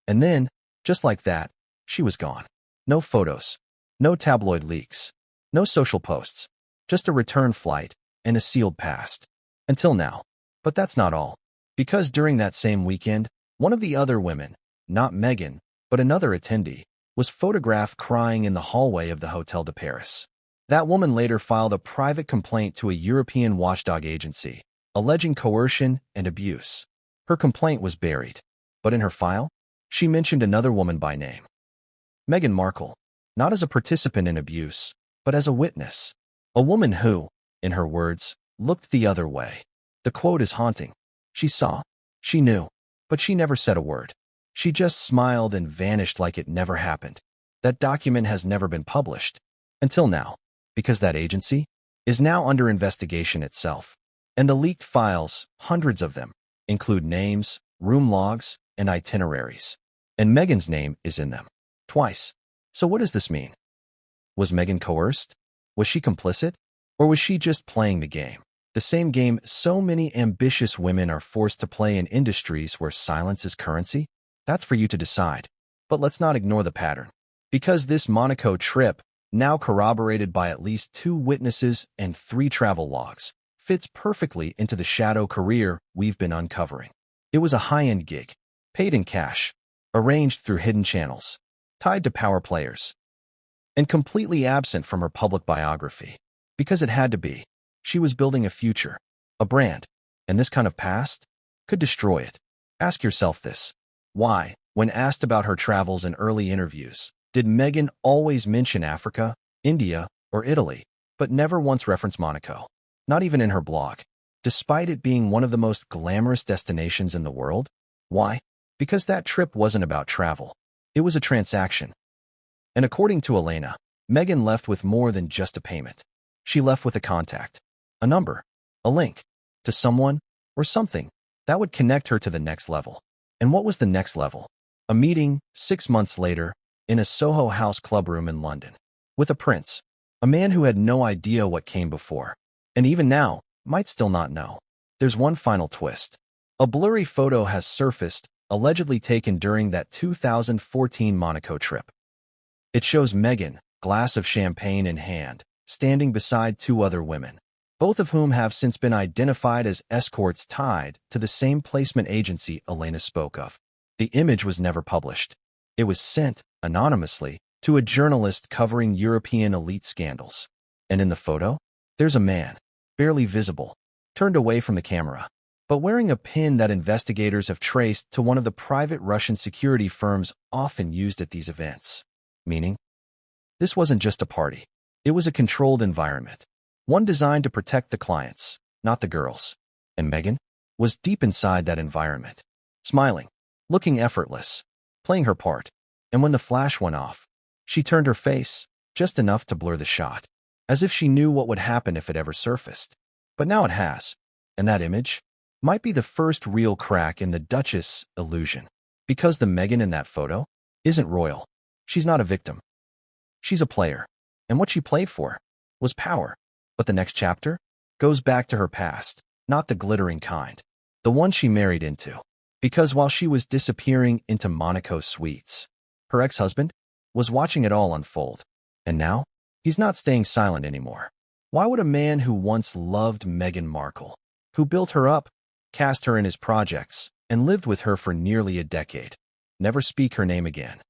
And then, just like that, she was gone. No photos, no tabloid leaks, no social posts, just a return flight and a sealed past. Until now. But that's not all. Because during that same weekend, one of the other women, not Meghan, but another attendee, was photographed crying in the hallway of the Hotel de Paris. That woman later filed a private complaint to a European watchdog agency, alleging coercion and abuse. Her complaint was buried, but in her file, she mentioned another woman by name. Meghan Markle, not as a participant in abuse, but as a witness. A woman who, in her words, looked the other way. The quote is haunting. She saw, she knew, but she never said a word. She just smiled and vanished like it never happened. That document has never been published. Until now. Because that agency is now under investigation itself. And the leaked files, hundreds of them, include names, room logs, and itineraries. And Meghan's name is in them. Twice. So what does this mean? Was Meghan coerced? Was she complicit? Or was she just playing the game? The same game so many ambitious women are forced to play in industries where silence is currency? That's for you to decide. But let's not ignore the pattern. Because this Monaco trip, now corroborated by at least 2 witnesses and 3 travel logs, fits perfectly into the shadow career we've been uncovering. It was a high-end gig, paid in cash, arranged through hidden channels, tied to power players, and completely absent from her public biography. Because it had to be. She was building a future, a brand, and this kind of past could destroy it. Ask yourself this. Why, when asked about her travels in early interviews, did Meghan always mention Africa, India, or Italy, but never once reference Monaco? Not even in her blog. despite it being one of the most glamorous destinations in the world. Why? Because that trip wasn't about travel. It was a transaction. And according to Elena, Meghan left with more than just a payment. She left with a contact, a number, a link to someone or something that would connect her to the next level. And what was the next level? A meeting 6 months later in a Soho House clubroom in London with a prince, a man who had no idea what came before, and even now might still not know. There's one final twist. A blurry photo has surfaced, allegedly taken during that 2014 Monaco trip. It shows Meghan, glass of champagne in hand, standing beside two other women, both of whom have since been identified as escorts tied to the same placement agency Elena spoke of. The image was never published. It was sent, anonymously, to a journalist covering European elite scandals. And in the photo, there's a man, barely visible, turned away from the camera, but wearing a pin that investigators have traced to one of the private Russian security firms often used at these events. Meaning, this wasn't just a party. It was a controlled environment, one designed to protect the clients, not the girls. And Meghan was deep inside that environment, smiling, looking effortless, playing her part. And when the flash went off, she turned her face, just enough to blur the shot, as if she knew what would happen if it ever surfaced. But now it has, and that image might be the first real crack in the Duchess illusion, because the Meghan in that photo isn't royal. She's not a victim. She's a player, and what she played for was power. But the next chapter goes back to her past, not the glittering kind, the one she married into. Because while she was disappearing into Monaco suites, her ex-husband was watching it all unfold. And now, he's not staying silent anymore. Why would a man who once loved Meghan Markle, who built her up, cast her in his projects, and lived with her for nearly a decade, never speak her name again?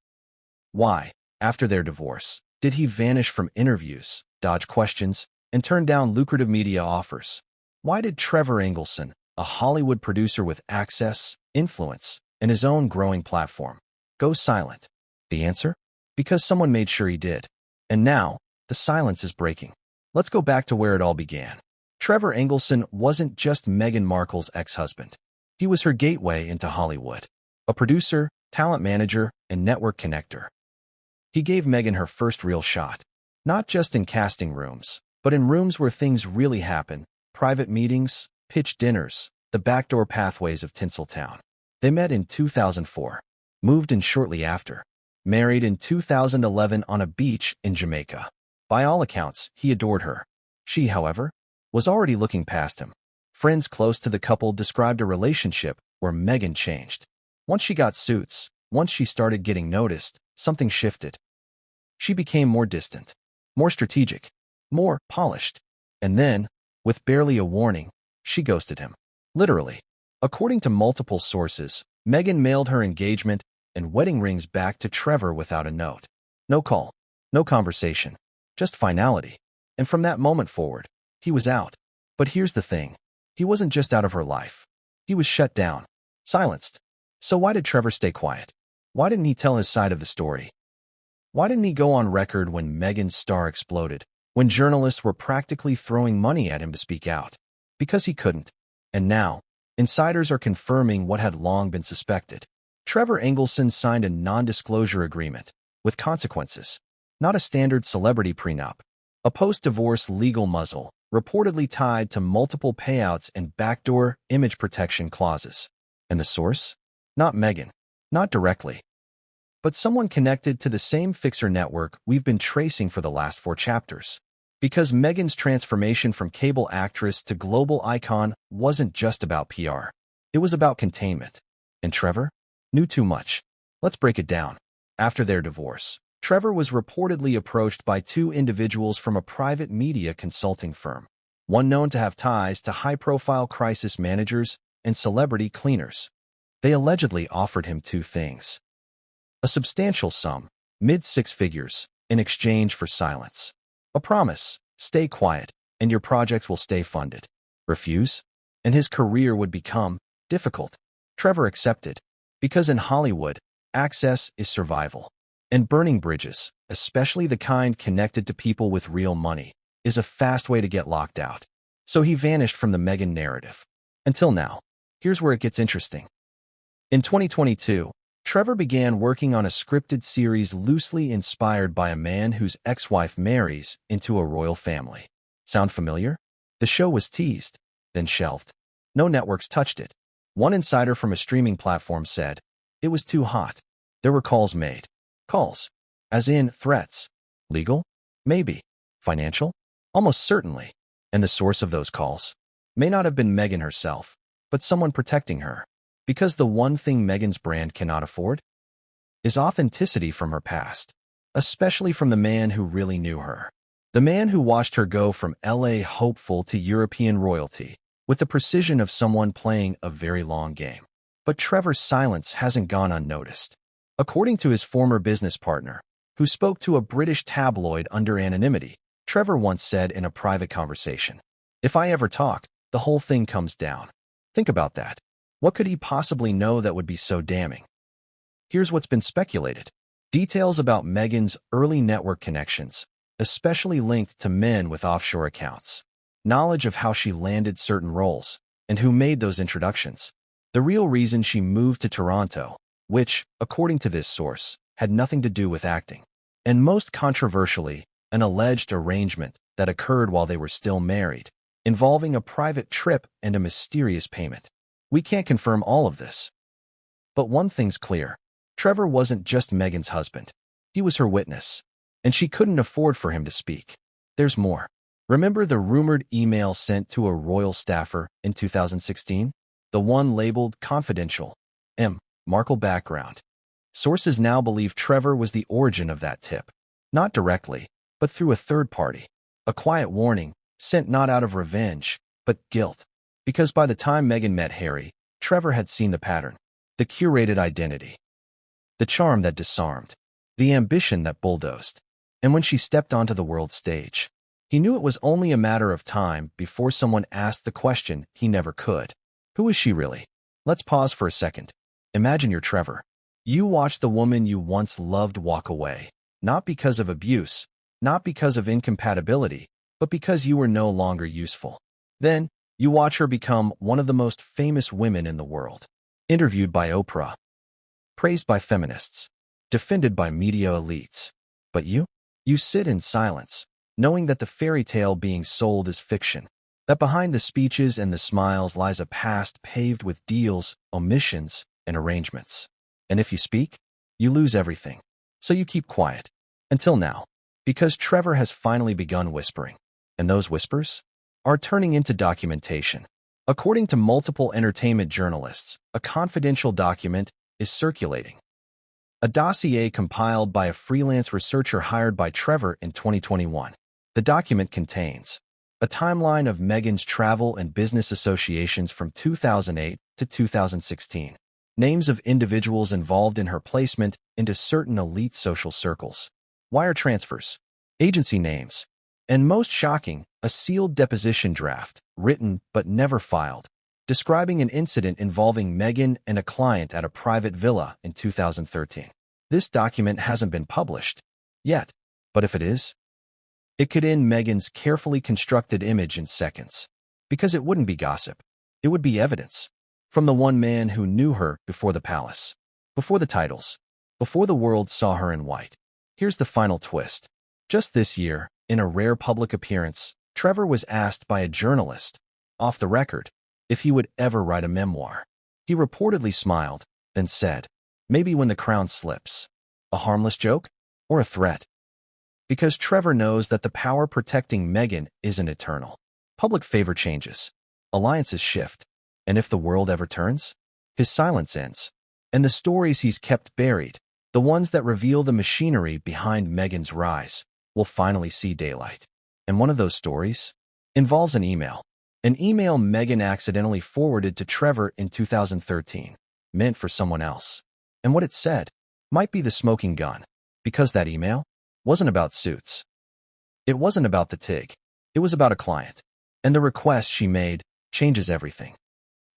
Why, after their divorce, did he vanish from interviews, dodge questions, and turn down lucrative media offers? Why did Trevor Engelson, a Hollywood producer with access, influence, and his own growing platform, go silent? The answer? Because someone made sure he did. And now, the silence is breaking. Let's go back to where it all began. Trevor Engelson wasn't just Meghan Markle's ex-husband. He was her gateway into Hollywood. A producer, talent manager, and network connector. He gave Meghan her first real shot. Not just in casting rooms, but in rooms where things really happen. Private meetings, pitch dinners, the backdoor pathways of Tinseltown. They met in 2004. Moved in shortly after. Married in 2011 on a beach in Jamaica. By all accounts, he adored her. She, however, was already looking past him. Friends close to the couple described a relationship where Meghan changed. Once she got suits, once she started getting noticed, something shifted. She became more distant, more strategic, more polished. And then, with barely a warning, she ghosted him. Literally. According to multiple sources, Meghan mailed her engagement and wedding rings back to Trevor without a note. No call, no conversation, just finality. And from that moment forward, he was out. But here's the thing. He wasn't just out of her life. He was shut down, silenced. So why did Trevor stay quiet? Why didn't he tell his side of the story? Why didn't he go on record when Meghan's star exploded, when journalists were practically throwing money at him to speak out? Because he couldn't. And now, insiders are confirming what had long been suspected. Trevor Engelson signed a non-disclosure agreement, with consequences. Not a standard celebrity prenup. A post-divorce legal muzzle, reportedly tied to multiple payouts and backdoor image protection clauses. And the source? Not Meghan. Not directly. But someone connected to the same fixer network we've been tracing for the last 4 chapters. Because Meghan's transformation from cable actress to global icon wasn't just about PR. It was about containment. And Trevor knew too much. Let's break it down. After their divorce, Trevor was reportedly approached by 2 individuals from a private media consulting firm, one known to have ties to high-profile crisis managers and celebrity cleaners. They allegedly offered him 2 things. A substantial sum, mid-6 figures, in exchange for silence. A promise, stay quiet, and your projects will stay funded. Refuse, and his career would become difficult. Trevor accepted, because in Hollywood, access is survival. And burning bridges, especially the kind connected to people with real money, is a fast way to get locked out. So he vanished from the Meghan narrative. Until now. Here's where it gets interesting. In 2022, Trevor began working on a scripted series loosely inspired by a man whose ex-wife marries into a royal family. Sound familiar? The show was teased, then shelved. No networks touched it. One insider from a streaming platform said, "It was too hot." There were calls made. Calls. As in threats. Legal? Maybe. Financial? Almost certainly. And the source of those calls may not have been Meghan herself, but someone protecting her. Because the one thing Meghan's brand cannot afford is authenticity from her past, especially from the man who really knew her. The man who watched her go from LA hopeful to European royalty, with the precision of someone playing a very long game. But Trevor's silence hasn't gone unnoticed. According to his former business partner, who spoke to a British tabloid under anonymity, Trevor once said in a private conversation, "If I ever talk, the whole thing comes down." Think about that. What could he possibly know that would be so damning? Here's what's been speculated. Details about Meghan's early network connections, especially linked to men with offshore accounts. Knowledge of how she landed certain roles, and who made those introductions. The real reason she moved to Toronto, which, according to this source, had nothing to do with acting. And most controversially, an alleged arrangement that occurred while they were still married, involving a private trip and a mysterious payment. We can't confirm all of this. But one thing's clear. Trevor wasn't just Meghan's husband. He was her witness. And she couldn't afford for him to speak. There's more. Remember the rumored email sent to a royal staffer in 2016? The one labeled confidential. M. Markle background. Sources now believe Trevor was the origin of that tip. Not directly, but through a third party. A quiet warning, sent not out of revenge, but guilt. Because by the time Meghan met Harry, Trevor had seen the pattern. The curated identity. The charm that disarmed. The ambition that bulldozed. And when she stepped onto the world stage, he knew it was only a matter of time before someone asked the question he never could. Who is she really? Let's pause for a second. Imagine you're Trevor. You watch the woman you once loved walk away. Not because of abuse, not because of incompatibility, but because you were no longer useful. Then, you watch her become one of the most famous women in the world. Interviewed by Oprah. Praised by feminists. Defended by media elites. But you? You sit in silence, knowing that the fairy tale being sold is fiction. That behind the speeches and the smiles lies a past paved with deals, omissions, and arrangements. And if you speak, you lose everything. So you keep quiet. Until now. Because Trevor has finally begun whispering. And those whispers are turning into documentation. According to multiple entertainment journalists, a confidential document is circulating. A dossier compiled by a freelance researcher hired by Trevor in 2021. The document contains a timeline of Meghan's travel and business associations from 2008 to 2016. Names of individuals involved in her placement into certain elite social circles. Wire transfers. Agency names. And most shocking, a sealed deposition draft, written but never filed, describing an incident involving Meghan and a client at a private villa in 2013. This document hasn't been published yet, but if it is, it could end Meghan's carefully constructed image in seconds. Because it wouldn't be gossip. It would be evidence. From the one man who knew her before the palace, before the titles, before the world saw her in white. Here's the final twist. Just this year, in a rare public appearance, Trevor was asked by a journalist, off the record, if he would ever write a memoir. He reportedly smiled, then said, "Maybe when the crown slips." A harmless joke? Or a threat? Because Trevor knows that the power protecting Meghan isn't eternal. Public favor changes. Alliances shift. And if the world ever turns, his silence ends. And the stories he's kept buried, the ones that reveal the machinery behind Meghan's rise, will finally see daylight. And one of those stories involves an email. An email Meghan accidentally forwarded to Trevor in 2013, meant for someone else. And what it said might be the smoking gun, because that email wasn't about suits. It wasn't about the TIG. It was about a client. And the request she made changes everything.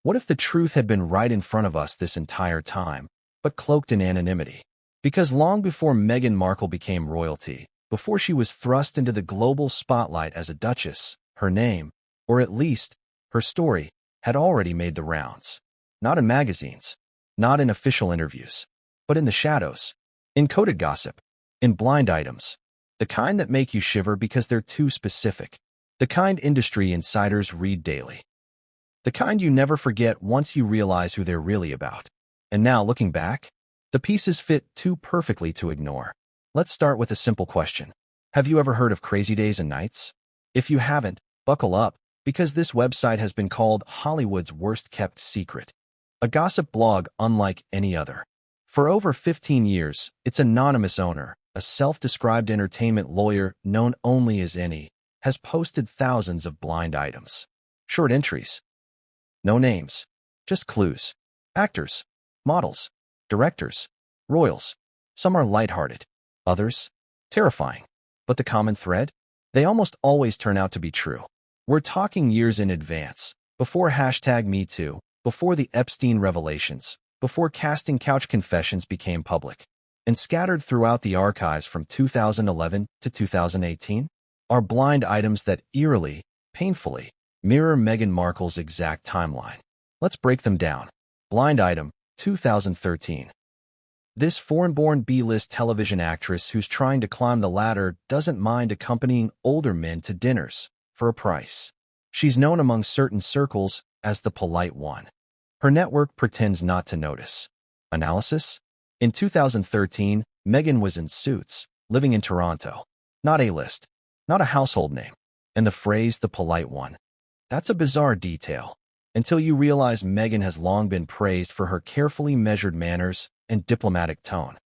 What if the truth had been right in front of us this entire time, but cloaked in anonymity? Because long before Meghan Markle became royalty, before she was thrust into the global spotlight as a duchess, her name Or at least, her story had already made the rounds. Not in magazines, not in official interviews, but in the shadows, in coded gossip, in blind items, the kind that make you shiver because they're too specific, the kind industry insiders read daily, the kind you never forget once you realize who they're really about. And now, looking back, the pieces fit too perfectly to ignore. Let's start with a simple question. Have you ever heard of Crazy Days and Nights? If you haven't, buckle up, because this website has been called Hollywood's worst-kept secret, a gossip blog unlike any other. For over 15 years, its anonymous owner, a self-described entertainment lawyer known only as Any, has posted thousands of blind items. Short entries. No names, just clues. Actors, models, directors, royals. Some are lighthearted, others terrifying. But the common thread? They almost always turn out to be true. We're talking years in advance, before #MeToo, before the Epstein revelations, before casting couch confessions became public. And scattered throughout the archives from 2011 to 2018 are blind items that eerily, painfully, mirror Meghan Markle's exact timeline. Let's break them down. Blind item, 2013. This foreign-born B-list television actress who's trying to climb the ladder doesn't mind accompanying older men to dinners for a price. She's known among certain circles as the polite one. Her network pretends not to notice. Analysis? In 2013, Meghan was in Suits, living in Toronto. Not A-list, not a household name. And the phrase, the polite one. That's a bizarre detail, until you realize Meghan has long been praised for her carefully measured manners and diplomatic tone.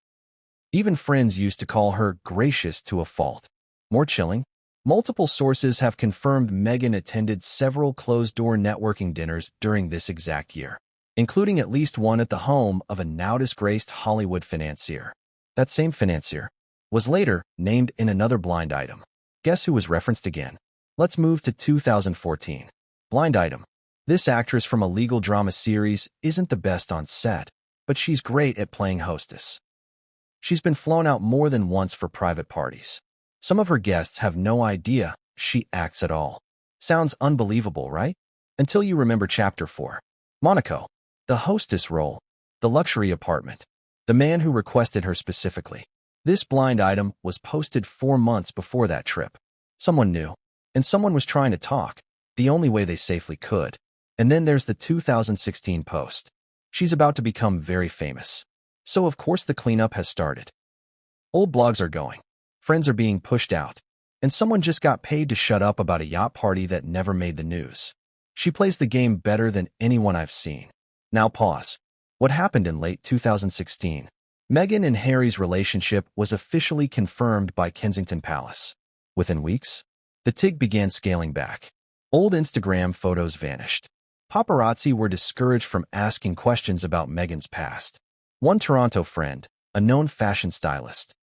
Even friends used to call her gracious to a fault. More chilling, multiple sources have confirmed Meghan attended several closed-door networking dinners during this exact year, including at least one at the home of a now-disgraced Hollywood financier. That same financier was later named in another blind item. Guess who was referenced again? Let's move to 2014. Blind item. This actress from a legal drama series isn't the best on set, but she's great at playing hostess. She's been flown out more than once for private parties. Some of her guests have no idea she acts at all. Sounds unbelievable, right? Until you remember Chapter 4. Monaco. The hostess role. The luxury apartment. The man who requested her specifically. This blind item was posted 4 months before that trip. Someone knew. And someone was trying to talk, the only way they safely could. And then there's the 2016 post. She's about to become very famous. So of course the cleanup has started. Old blogs are going. Friends are being pushed out. And someone just got paid to shut up about a yacht party that never made the news. She plays the game better than anyone I've seen. Now pause. What happened in late 2016? Meghan and Harry's relationship was officially confirmed by Kensington Palace. Within weeks, the TIG began scaling back. Old Instagram photos vanished. Paparazzi were discouraged from asking questions about Meghan's past. One Toronto friend, a known fashion stylist,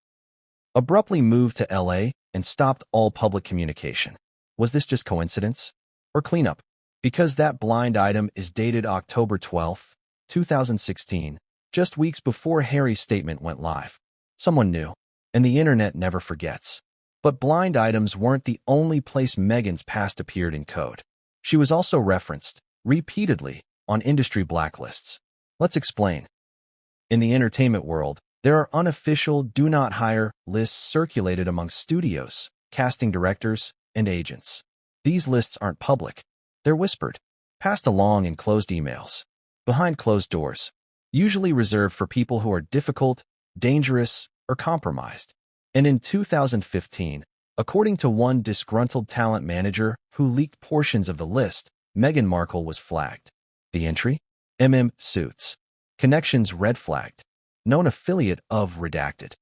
abruptly moved to LA and stopped all public communication. Was this just coincidence? Or cleanup? Because that blind item is dated October 12, 2016, just weeks before Harry's statement went live. Someone knew, and the internet never forgets. But blind items weren't the only place Meghan's past appeared in code. She was also referenced, repeatedly, on industry blacklists. Let's explain. In the entertainment world, there are unofficial do not hire lists circulated among studios, casting directors, and agents. These lists aren't public. They're whispered, passed along in closed emails, behind closed doors, usually reserved for people who are difficult, dangerous, or compromised. And in 2015, according to one disgruntled talent manager who leaked portions of the list, Meghan Markle was flagged. The entry? Suits. Connections red flagged. Known affiliate of Redacted.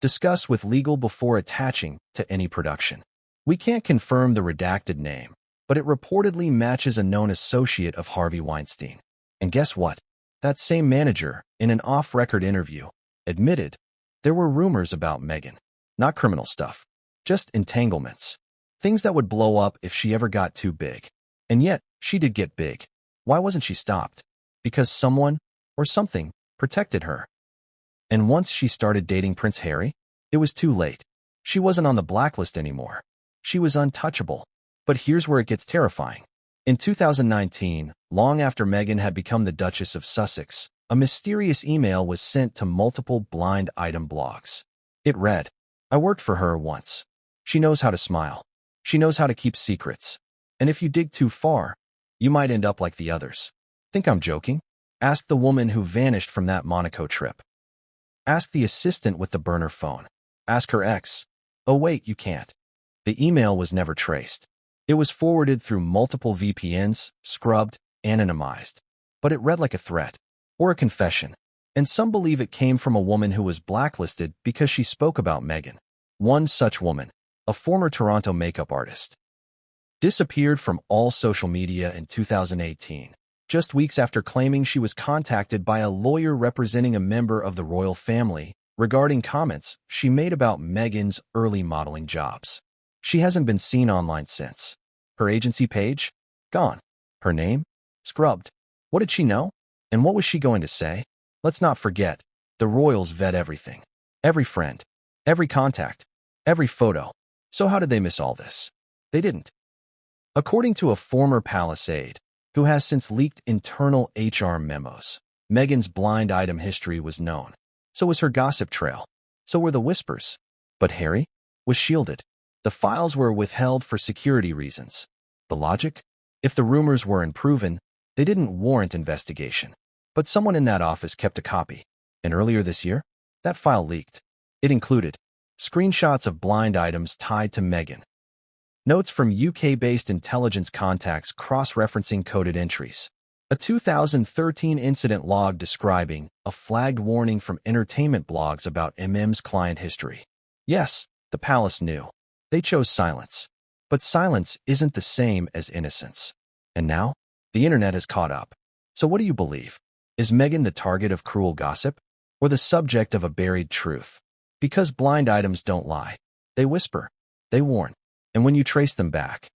Discuss with legal before attaching to any production. We can't confirm the redacted name, but it reportedly matches a known associate of Harvey Weinstein. And guess what? That same manager, in an off-record interview, admitted there were rumors about Meghan. Not criminal stuff. Just entanglements. Things that would blow up if she ever got too big. And yet, she did get big. Why wasn't she stopped? Because someone, or something, protected her. And once she started dating Prince Harry, it was too late. She wasn't on the blacklist anymore. She was untouchable. But here's where it gets terrifying. In 2019, long after Meghan had become the Duchess of Sussex, a mysterious email was sent to multiple blind item blogs. It read, "I worked for her once. She knows how to smile. She knows how to keep secrets. And if you dig too far, you might end up like the others." Think I'm joking? Ask the woman who vanished from that Monaco trip. Ask the assistant with the burner phone. Ask her ex. Oh wait, you can't. The email was never traced. It was forwarded through multiple VPNs, scrubbed, anonymized. But it read like a threat, or a confession. And some believe it came from a woman who was blacklisted because she spoke about Meghan. One such woman, a former Toronto makeup artist, disappeared from all social media in 2018, just weeks after claiming she was contacted by a lawyer representing a member of the royal family regarding comments she made about Meghan's early modeling jobs. She hasn't been seen online since. Her agency page? Gone. Her name? Scrubbed. What did she know? And what was she going to say? Let's not forget, the royals vet everything. Every friend. Every contact. Every photo. So how did they miss all this? They didn't. According to a former palace aide, who has since leaked internal HR memos, Meghan's blind item history was known. So was her gossip trail. So were the whispers. But Harry was shielded. The files were withheld for security reasons. The logic? If the rumors were unproven, they didn't warrant investigation. But someone in that office kept a copy. And earlier this year, that file leaked. It included screenshots of blind items tied to Meghan, notes from UK-based intelligence contacts cross-referencing coded entries, a 2013 incident log describing a flagged warning from entertainment blogs about MM's client history. Yes, the palace knew. They chose silence. But silence isn't the same as innocence. And now, the internet has caught up. So what do you believe? Is Meghan the target of cruel gossip? Or the subject of a buried truth? Because blind items don't lie. They whisper. They warn. And when you trace them back,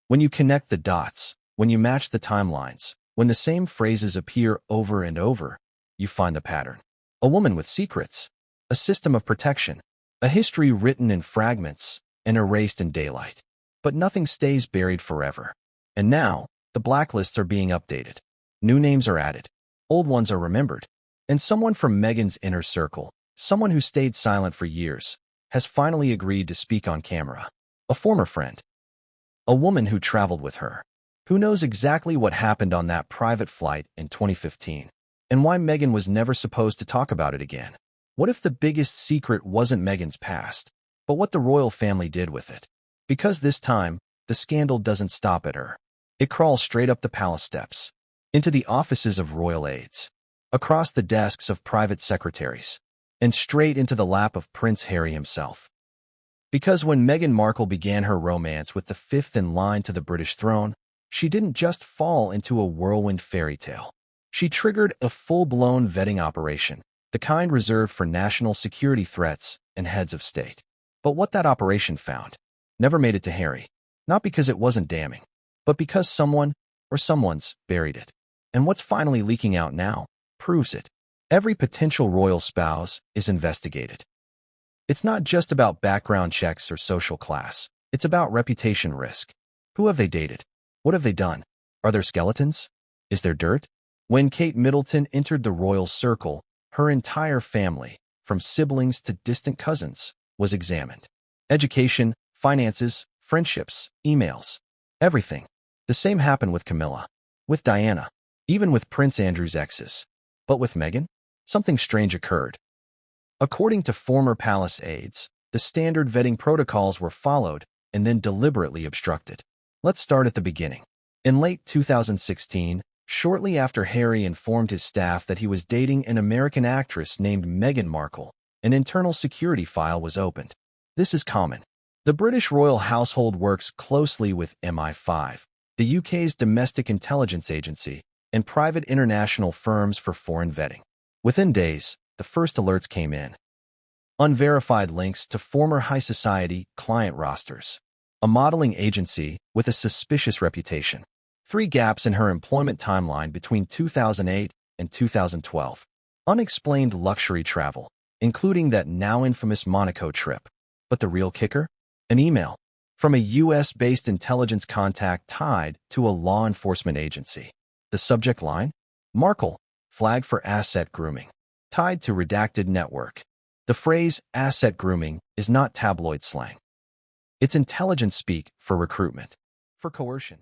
when you connect the dots, when you match the timelines, when the same phrases appear over and over, you find the pattern. A woman with secrets, a system of protection, a history written in fragments and erased in daylight. But nothing stays buried forever. And now, the blacklists are being updated. New names are added. Old ones are remembered. And someone from Meghan's inner circle, someone who stayed silent for years, has finally agreed to speak on camera. A former friend. A woman who traveled with her. Who knows exactly what happened on that private flight in 2015. And why Meghan was never supposed to talk about it again. What if the biggest secret wasn't Meghan's past, but what the royal family did with it? Because this time, the scandal doesn't stop at her. It crawls straight up the palace steps, into the offices of royal aides, across the desks of private secretaries, and straight into the lap of Prince Harry himself. Because when Meghan Markle began her romance with the fifth in line to the British throne, she didn't just fall into a whirlwind fairy tale. She triggered a full-blown vetting operation, the kind reserved for national security threats and heads of state. But what that operation found never made it to Harry, not because it wasn't damning, but because someone or someone's buried it. And what's finally leaking out now proves it. Every potential royal spouse is investigated. It's not just about background checks or social class. It's about reputation risk. Who have they dated? What have they done? Are there skeletons? Is there dirt? When Kate Middleton entered the royal circle, her entire family, from siblings to distant cousins, was examined. Education, finances, friendships, emails, everything. The same happened with Camilla, with Diana, even with Prince Andrew's exes. But with Meghan, something strange occurred. According to former palace aides, the standard vetting protocols were followed and then deliberately obstructed. Let's start at the beginning. In late 2016, shortly after Harry informed his staff that he was dating an American actress named Meghan Markle, an internal security file was opened. This is common. The British royal household works closely with MI5, the UK's domestic intelligence agency, and private international firms for foreign vetting. Within days, the first alerts came in. Unverified links to former high society client rosters. A modeling agency with a suspicious reputation. 3 gaps in her employment timeline between 2008 and 2012. Unexplained luxury travel, including that now infamous Monaco trip. But the real kicker? An email. from a U.S.-based intelligence contact tied to a law enforcement agency. The subject line? Markle, flag for asset grooming, tied to redacted network. The phrase asset grooming is not tabloid slang. It's intelligence speak for recruitment, for coercion.